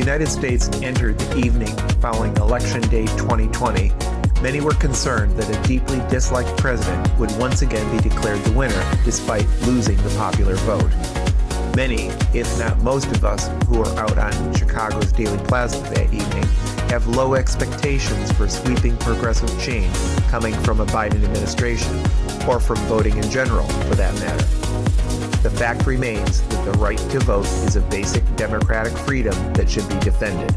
United States entered the evening following Election Day 2020, many were concerned that a deeply disliked president would once again be declared the winner despite losing the popular vote. Many, if not most of us who are out on Chicago's Daily Plaza that evening, have low expectations for sweeping progressive change coming from a Biden administration, or from voting in general, for that matter. The fact remains that the right to vote is a basic democratic freedom that should be defended.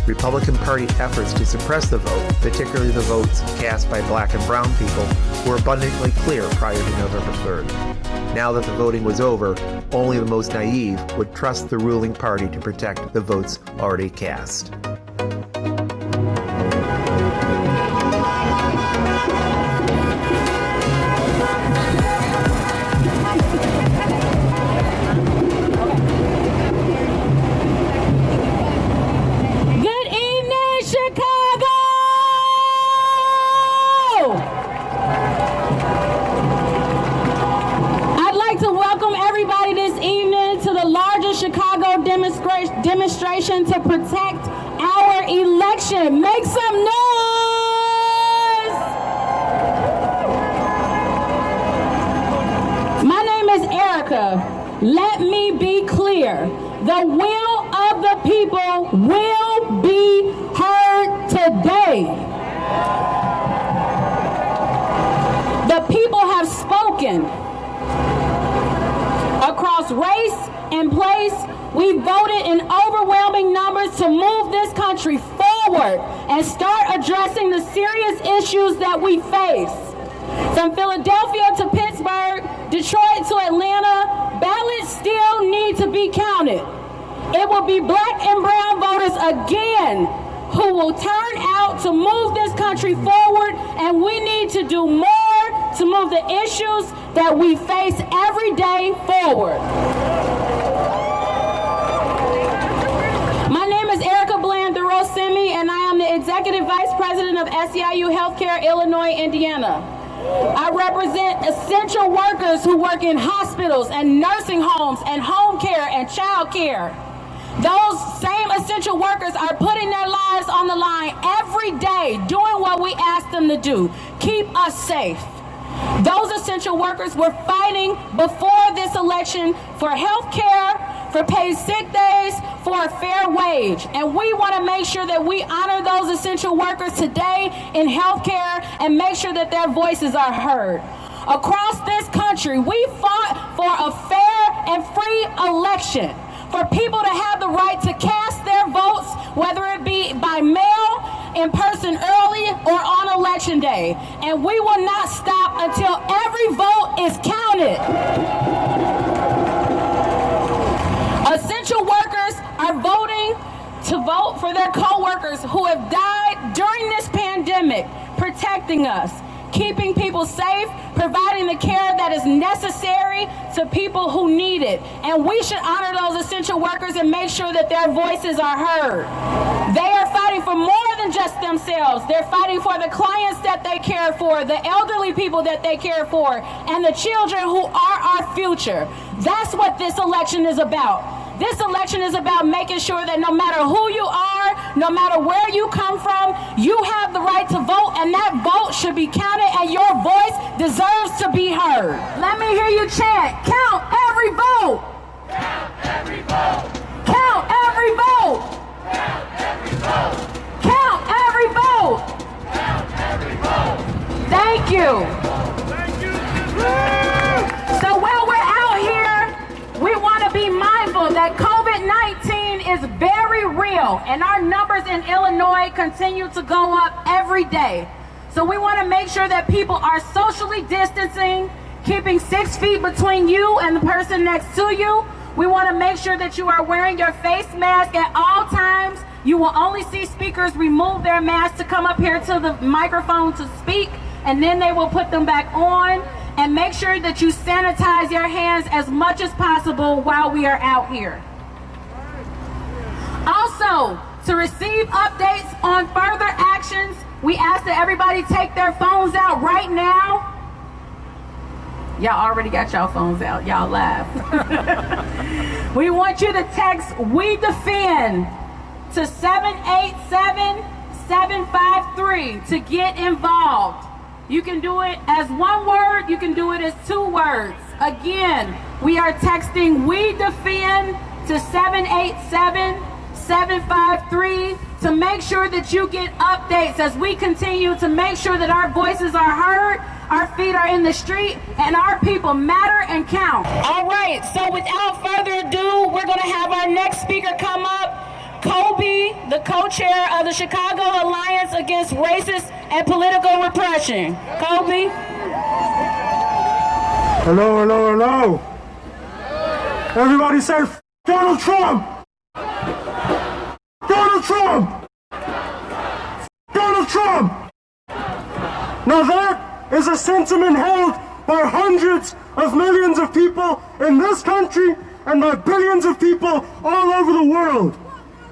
Republican Party efforts to suppress the vote, particularly the votes cast by black and brown people, were abundantly clear prior to November 3rd. Now that the voting was over, only the most naive would trust the ruling party to protect the votes already cast. Demonstration to protect our election. Make some noise! My name is Erica. Let me be clear. The will of the people will be heard today. The people have spoken. Across race and place, we voted in overwhelming numbers to move this country forward and start addressing the serious issues that we face. From Philadelphia to Pittsburgh, Detroit to Atlanta, ballots still need to be counted. It will be black and brown voters again who will turn out to move this country forward, and we need to do more to move the issues that we face every day forward. And I am the Executive Vice President of SEIU Healthcare, Illinois, Indiana. I represent essential workers who work in hospitals and nursing homes and home care and child care. Those same essential workers are putting their lives on the line every day, doing what we ask them to do, keep us safe. Those essential workers were fighting before this election for health care, for paid sick days, for a fair wage. And we want to make sure that we honor those essential workers today in healthcare and make sure that their voices are heard. Across this country, we fought for a fair and free election, for people to have the right to cast their votes, whether it be by mail, in person early, or on election day. And we will not stop until every vote is counted. Essential workers are voting to vote for their co-workers who have died during this pandemic, protecting us, keeping people safe, providing the care that is necessary to people who need it. And we should honor those essential workers and make sure that their voices are heard. They are fighting for more than just themselves. They're fighting for the clients that they care for, the elderly people that they care for, and the children who are our future. That's what this election is about. This election is about making sure that no matter who you are, no matter where you come from, you have the right to vote, and that vote should be counted, and your voice deserves to be heard. Let me hear you chant, count every vote. Count every vote. Count every vote. Count every vote. Count every vote. Count every vote. Thank you. Thank you. So while we're out here, we want to be mindful that COVID-19 is very real, and our numbers in Illinois continue to go up every day. So we want to make sure that people are socially distancing, keeping 6 feet between you and the person next to you. We want to make sure that you are wearing your face mask at all times. You will only see speakers remove their mask to come up here to the microphone to speak, and then they will put them back on. And make sure that you sanitize your hands as much as possible while we are out here. Also, to receive updates on further actions, we ask that everybody take their phones out right now. Y'all already got y'all phones out. Y'all laugh. We want you to text "We Defend" to 787-753 to get involved. You can do it as one word, you can do it as 2 words. Again, we are texting "We Defend" to 787-753 to make sure that you get updates as we continue to make sure that our voices are heard, our feet are in the street, and our people matter and count. All right, so without further ado, we're going to have our next speaker come up. Kobe, the co-chair of the Chicago Alliance Against Racist and Political Repression. Kobe. Hello, hello, hello. Everybody say Donald Trump. Donald Trump. Donald Trump. Now that is a sentiment held by hundreds of millions of people in this country and by billions of people all over the world.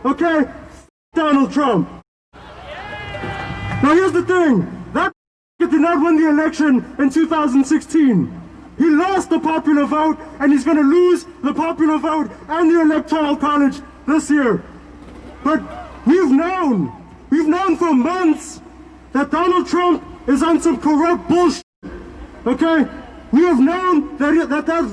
Okay? Donald Trump. Now here's the thing. That did not win the election in 2016. He lost the popular vote, and he's going to lose the popular vote and the Electoral College this year. But we've known for months that Donald Trump is on some corrupt bullshit. Okay? We have known that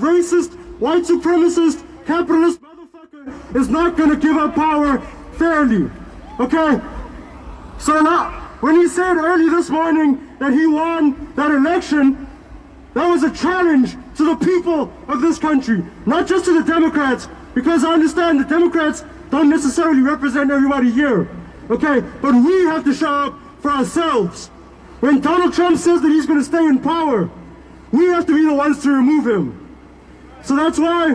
racist, white supremacist, capitalist motherfucker is not going to give up power fairly. Okay? So now, when he said early this morning that he won that election, that was a challenge to the people of this country, not just to the Democrats, because I understand the Democrats don't necessarily represent everybody here. Okay? But we have to show up for ourselves. When Donald Trump says that he's going to stay in power, we have to be the ones to remove him. So that's why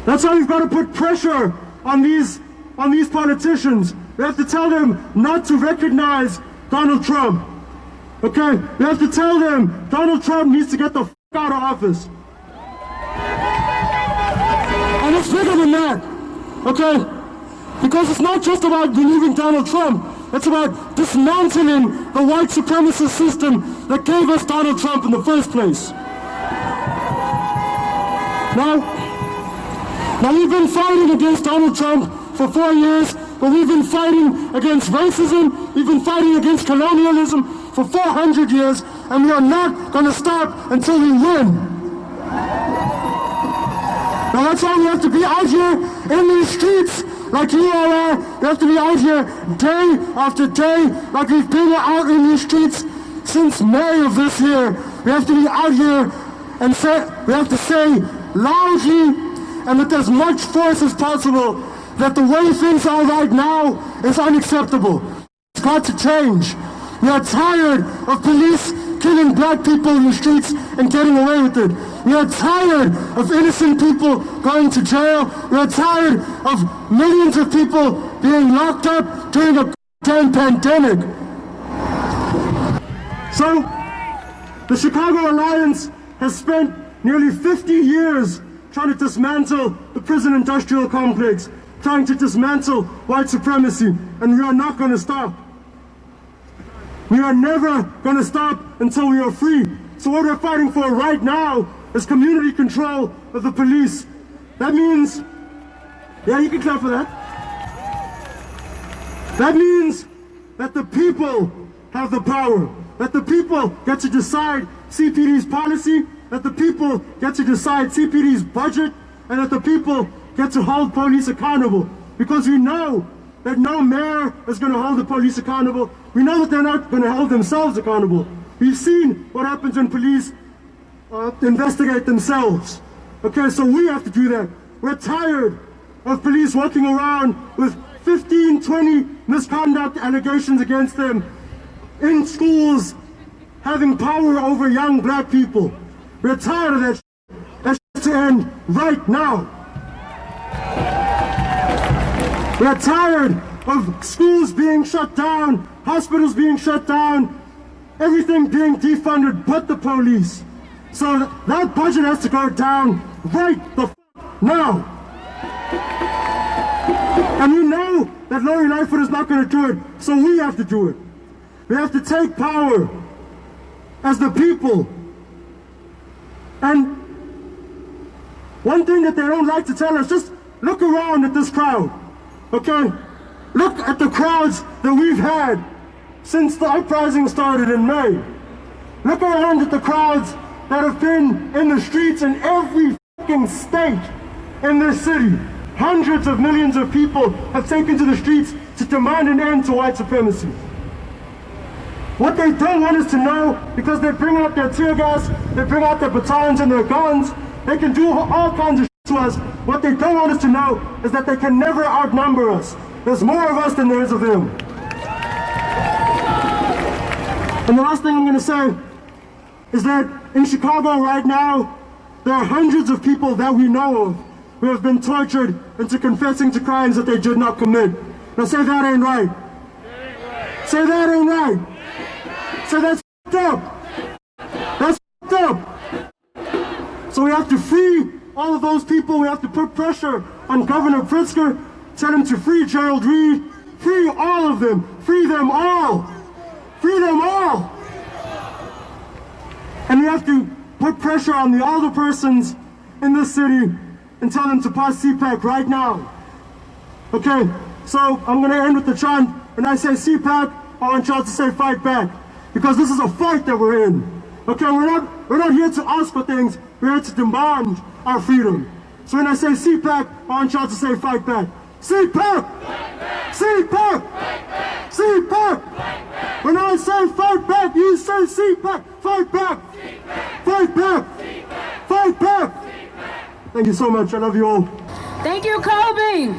we've got to put pressure on these politicians. We have to tell them not to recognize Donald Trump. Okay? We have to tell them Donald Trump needs to get the f*** out of office. And it's bigger than that. Okay? Because it's not just about removing Donald Trump. It's about dismantling the white supremacist system that gave us Donald Trump in the first place. Now we've been fighting against Donald Trump for 4 years, but we've been fighting against racism, we've been fighting against colonialism for 400 years, and we are not going to stop until we win. Now that's why we have to be out here in these streets like you all are. We have to be out here day after day like we've been out in these streets since May of this year. We have to be out here and we have to say loudly and with as much force as possible that the way things are right now is unacceptable. It's got to change. We are tired of police killing black people in the streets and getting away with it. We are tired of innocent people going to jail. We are tired of millions of people being locked up during a damn pandemic. So, the Chicago Alliance has spent nearly 50 years trying to dismantle the prison industrial complex, trying to dismantle white supremacy, and we are not going to stop. We are never going to stop until we are free. So what we're fighting for right now is community control of the police. That means, yeah, you can clap for that. That means that the people have the power, that the people get to decide CPD's policy, that the people get to decide CPD's budget, and that the people get to hold police accountable. Because we know that no mayor is going to hold the police accountable. We know that they're not going to hold themselves accountable. We've seen what happens when police investigate themselves. Okay, so we have to do that. We're tired of police walking around with 15, 20 misconduct allegations against them in schools, having power over young black people. We're tired of that shit. That shit to end right now. We're tired of schools being shut down, hospitals being shut down, everything being defunded but the police. So that budget has to go down right the f*** now. And we know that Lori Lightfoot is not going to do it, so we have to do it. We have to take power as the people And one thing that they don't like to tell us, just look around at this crowd, okay? Look at the crowds that we've had since the uprising started in May. Look around at the crowds that have been in the streets in every fucking state in this city. Hundreds of millions of people have taken to the streets to demand an end to white supremacy. What they don't want us to know, because they bring out their tear gas, they bring out their batons and their guns, they can do all kinds of shit to us. What they don't want us to know is that they can never outnumber us. There's more of us than there is of them. And the last thing I'm going to say is that in Chicago right now, there are hundreds of people that we know of who have been tortured into confessing to crimes that they did not commit. Now say that ain't right. Say that ain't right. Say that's f***ed up. That's f***ed up. So we have to free all of those people. We have to put pressure on Governor Pritzker, tell him to free Gerald Reed, free all of them, free them all. Free them all. And we have to put pressure on the alderpersons in this city and tell them to pass CPAC right now. Okay, so I'm going to end with the chant. When I say CPAC, I want y'all to say fight back. Because this is a fight that we're in. Okay, we're not here to ask for things. We're here to demand our freedom. So when I say CPAC, I want y'all to say fight back. CPAC! CPAC! CPAC! When I say fight back, you say CPAC! Fight back! Fight back! Fight back! Thank you so much. I love you all. Thank you, Kobe.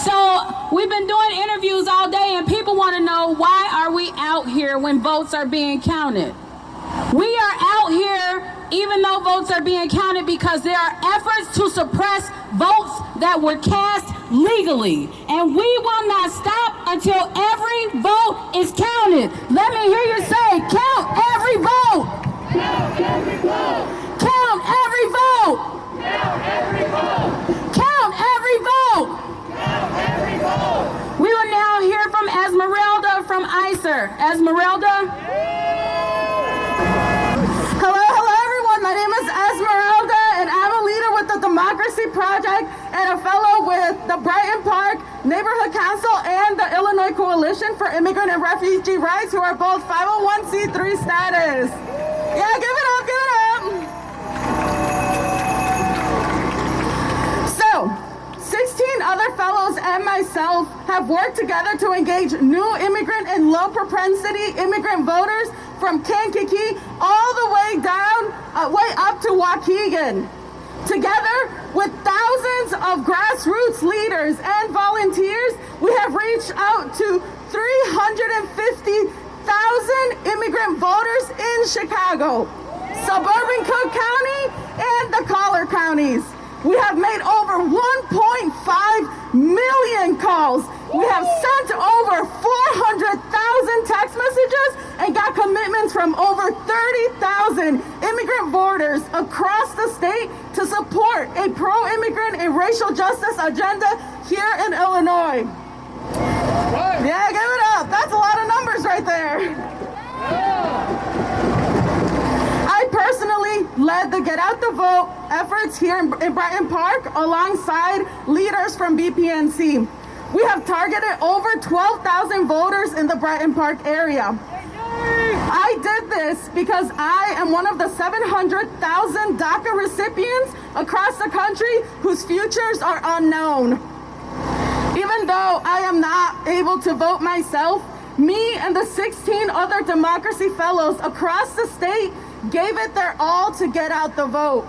So we've been doing interviews all day and people want to know, why are we out here when votes are being counted? We are out here even though votes are being counted because there are efforts to suppress votes that were cast legally. And we will not stop until every vote is counted. Let me hear you say, count every vote. Count every vote. Count every vote. Count every vote. Count every vote. Count every vote. We will now hear from Esmeralda from ICER. Esmeralda? Hello everyone, my name is Esmeralda and I'm a leader with the Democracy Project and a fellow with the Brighton Park Neighborhood Council and the Illinois Coalition for Immigrant and Refugee Rights, who are both 501c3 status. Yeah, give it up, give it up. So, 16 other fellows and myself have worked together to engage new immigrant and low propensity immigrant voters from Kankakee all the way down, way up to Waukegan. Together with thousands of grassroots leaders and volunteers, we have reached out to 350,000 immigrant voters in Chicago, suburban Cook County, and the collar counties. We have made over 1.5 million calls. We have sent over 400,000 text messages and got commitments from over 30,000 immigrant voters across the state to support a pro-immigrant and racial justice agenda here in Illinois. Right. Yeah, give it up. That's a lot of numbers right there. Yeah. I personally led the Get Out the Vote efforts here in Brighton Park alongside leaders from BPNC. We have targeted over 12,000 voters in the Brighton Park area. I did this because I am one of the 700,000 DACA recipients across the country whose futures are unknown. Even though I am not able to vote myself, me and the 16 other Democracy Fellows across the state gave it their all to get out the vote.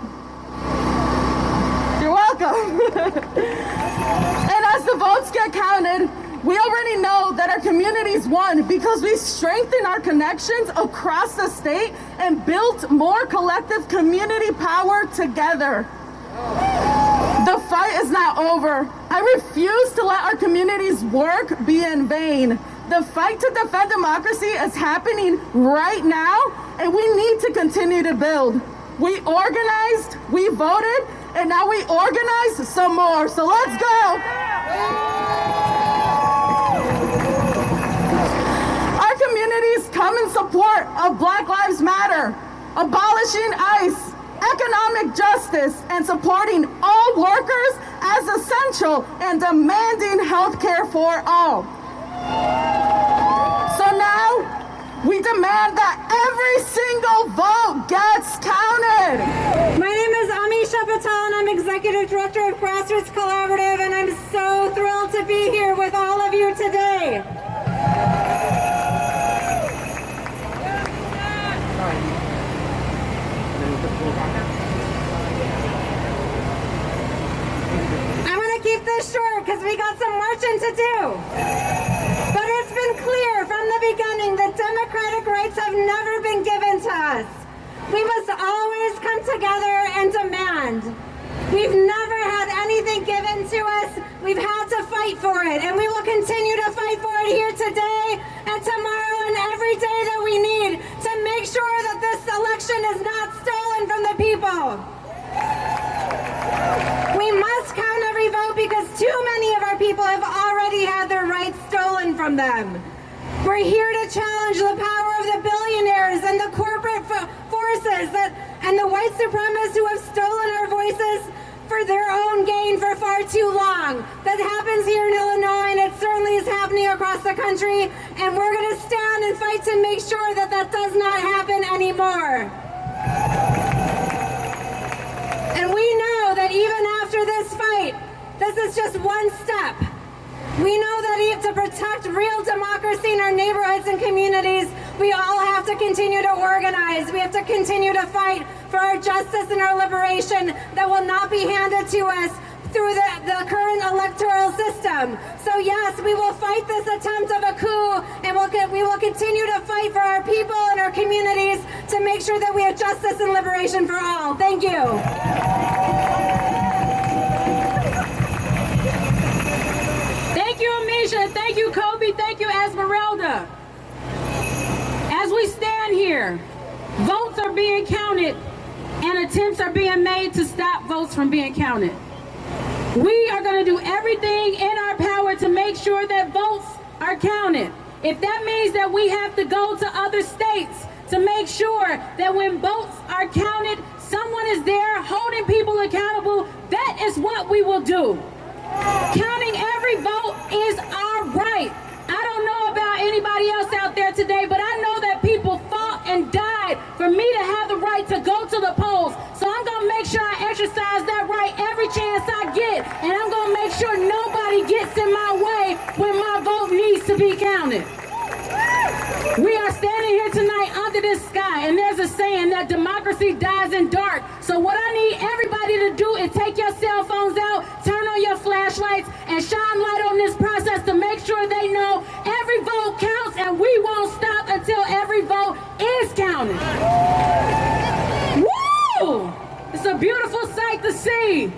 You're welcome. And as the votes get counted, we already know that our communities won because we strengthened our connections across the state and built more collective community power together. The fight is not over. I refuse to let our communities' work be in vain. The fight to defend democracy is happening right now, and we need to continue to build. We organized, we voted, and now we organize some more. So let's go. Our communities come in support of Black Lives Matter, abolishing ICE, economic justice, and supporting all workers as essential and demanding health care for all. So now, we demand that every single vote gets counted. My name is Amisha Patel, and I'm Executive Director of Grassroots Collaborative, and I'm so thrilled to be here with all of you today. I'm going to keep this short because we got some marching to do. But it's been clear from the beginning that democratic rights have never been given to us. We must always come together and demand. We've never had anything given to us. We've had to fight for it, and we will continue to fight for it here today and tomorrow and every day that we need to make sure that this election is not stolen from the people. We must count every vote because too many of our people have already had their rights stolen from them. We're here to challenge the power of the billionaires and the corporate forces and the white supremacists who have stolen our voices for their own gain for far too long. That happens here in Illinois, and it certainly is happening across the country, and we're going to stand and fight to make sure that that does not happen anymore. And we know that even after this fight, this is just one step. We know that to protect real democracy in our neighborhoods and communities, we all have to continue to organize. We have to continue to fight for our justice and our liberation that will not be handed to us through the current electoral system. So yes, we will fight this attempt of a coup, and we will continue to fight for our people and our communities to make sure that we have justice and liberation for all. Thank you. Thank you, Amisha. Thank you, Kobe. Thank you, Esmeralda. As we stand here, votes are being counted and attempts are being made to stop votes from being counted. We are going to do everything in our power to make sure that votes are counted. If that means that we have to go to other states to make sure that when votes are counted, someone is there holding people accountable, that is what we will do. Counting every vote is our right. I don't know about anybody else out there today, but I know that people fought and died for me to have the right to go to the polls. So I'm going to make sure I exercise that right every chance I get, and I'm going to make sure nobody gets in my way when my vote needs to be counted. We are standing here tonight under this sky, and there's a saying that democracy dies in dark. So what I need everybody to do is take your cell phones out, turn on your flashlights, and shine light on this process to make sure they know every vote counts, and we won't stop until every vote is counted. Woo! It's a beautiful sight to see.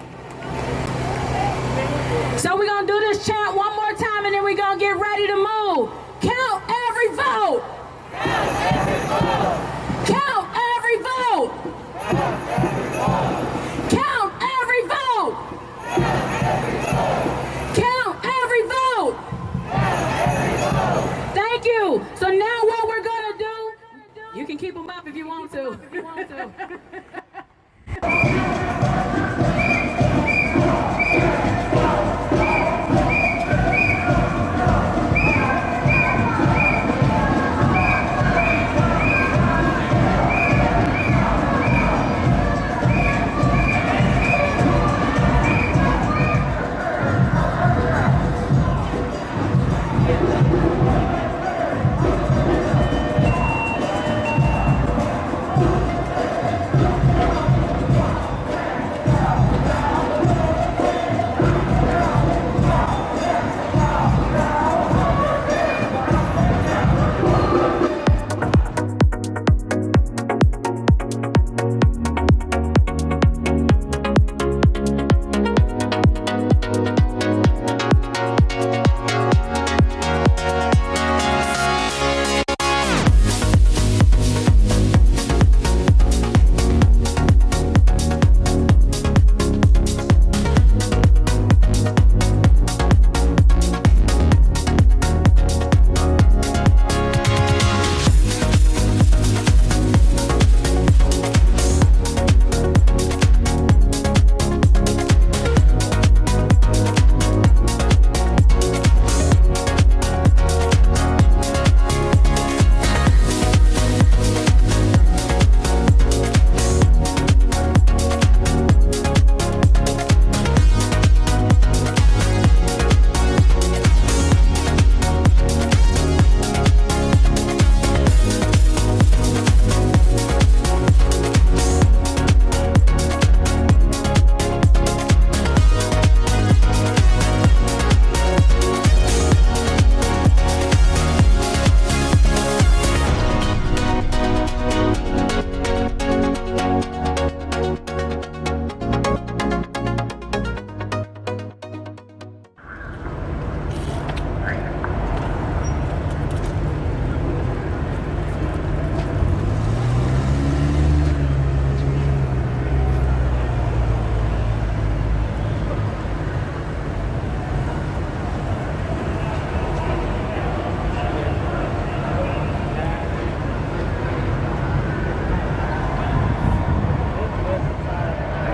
So we're going to do this chant one more time, and then we're going to get ready to move. Count every vote. Count every vote. Count every vote. Count every vote. Count every vote. Thank you. So now what we're going to do, you can keep them up if you want to.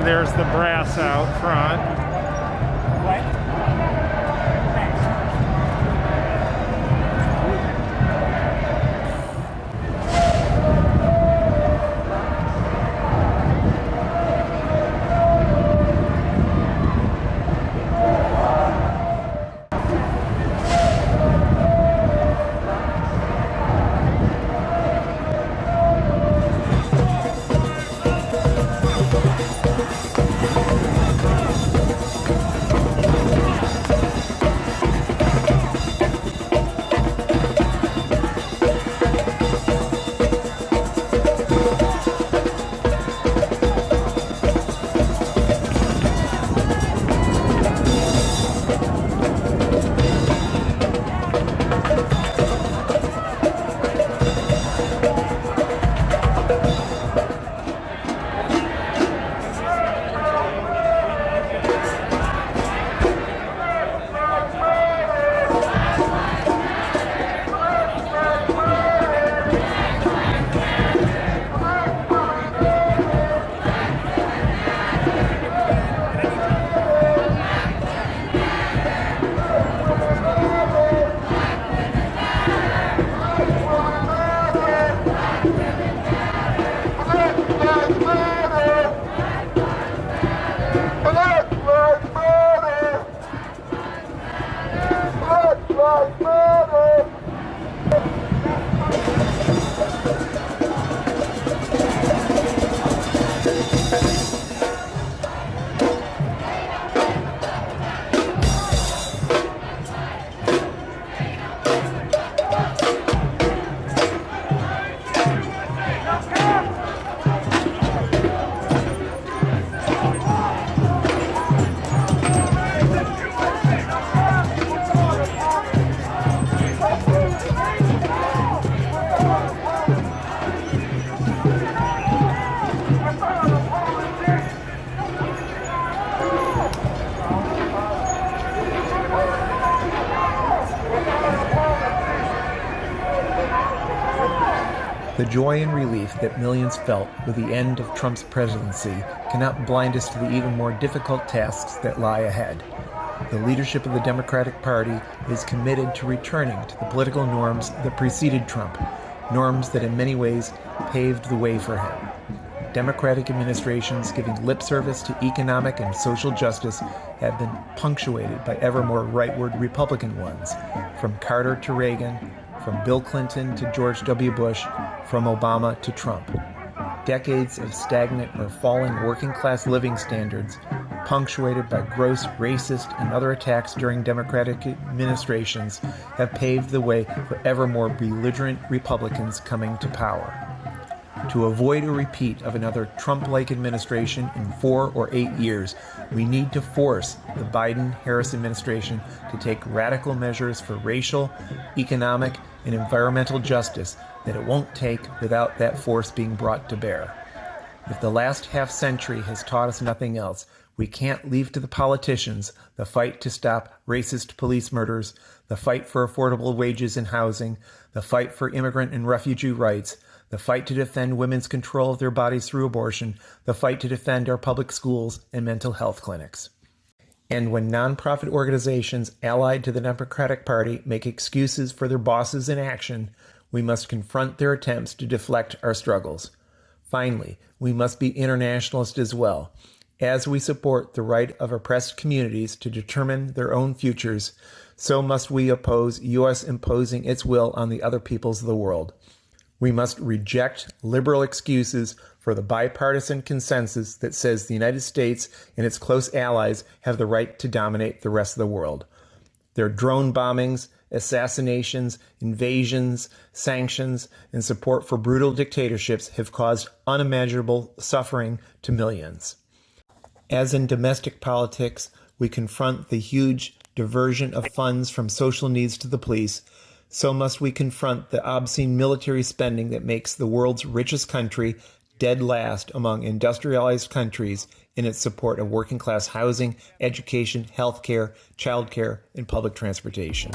there's the brass out front. The joy and relief that millions felt with the end of Trump's presidency cannot blind us to the even more difficult tasks that lie ahead. The leadership of the Democratic Party is committed to returning to the political norms that preceded Trump, norms that in many ways paved the way for him. Democratic administrations giving lip service to economic and social justice have been punctuated by ever more rightward Republican ones, from Carter to Reagan, from Bill Clinton to George W. Bush, from Obama to Trump. Decades of stagnant or falling working-class living standards, punctuated by gross racist and other attacks during Democratic administrations, have paved the way for ever more belligerent Republicans coming to power. To avoid a repeat of another Trump-like administration in 4 or 8 years, we need to force the Biden-Harris administration to take radical measures for racial, economic, and environmental justice that it won't take without that force being brought to bear. If the last half-century has taught us nothing else, we can't leave to the politicians the fight to stop racist police murders, the fight for affordable wages and housing, the fight for immigrant and refugee rights, the fight to defend women's control of their bodies through abortion, the fight to defend our public schools and mental health clinics. And when nonprofit organizations allied to the Democratic Party make excuses for their bosses' inaction, we must confront their attempts to deflect our struggles. Finally, we must be internationalist as well. As we support the right of oppressed communities to determine their own futures, so must we oppose U.S. imposing its will on the other peoples of the world. We must reject liberal excuses for the bipartisan consensus that says the United States and its close allies have the right to dominate the rest of the world. Their drone bombings, assassinations, invasions, sanctions, and support for brutal dictatorships have caused unimaginable suffering to millions. As in domestic politics, we confront the huge diversion of funds from social needs to the police, so must we confront the obscene military spending that makes the world's richest country dead last among industrialized countries in its support of working-class housing, education, healthcare, childcare, and public transportation.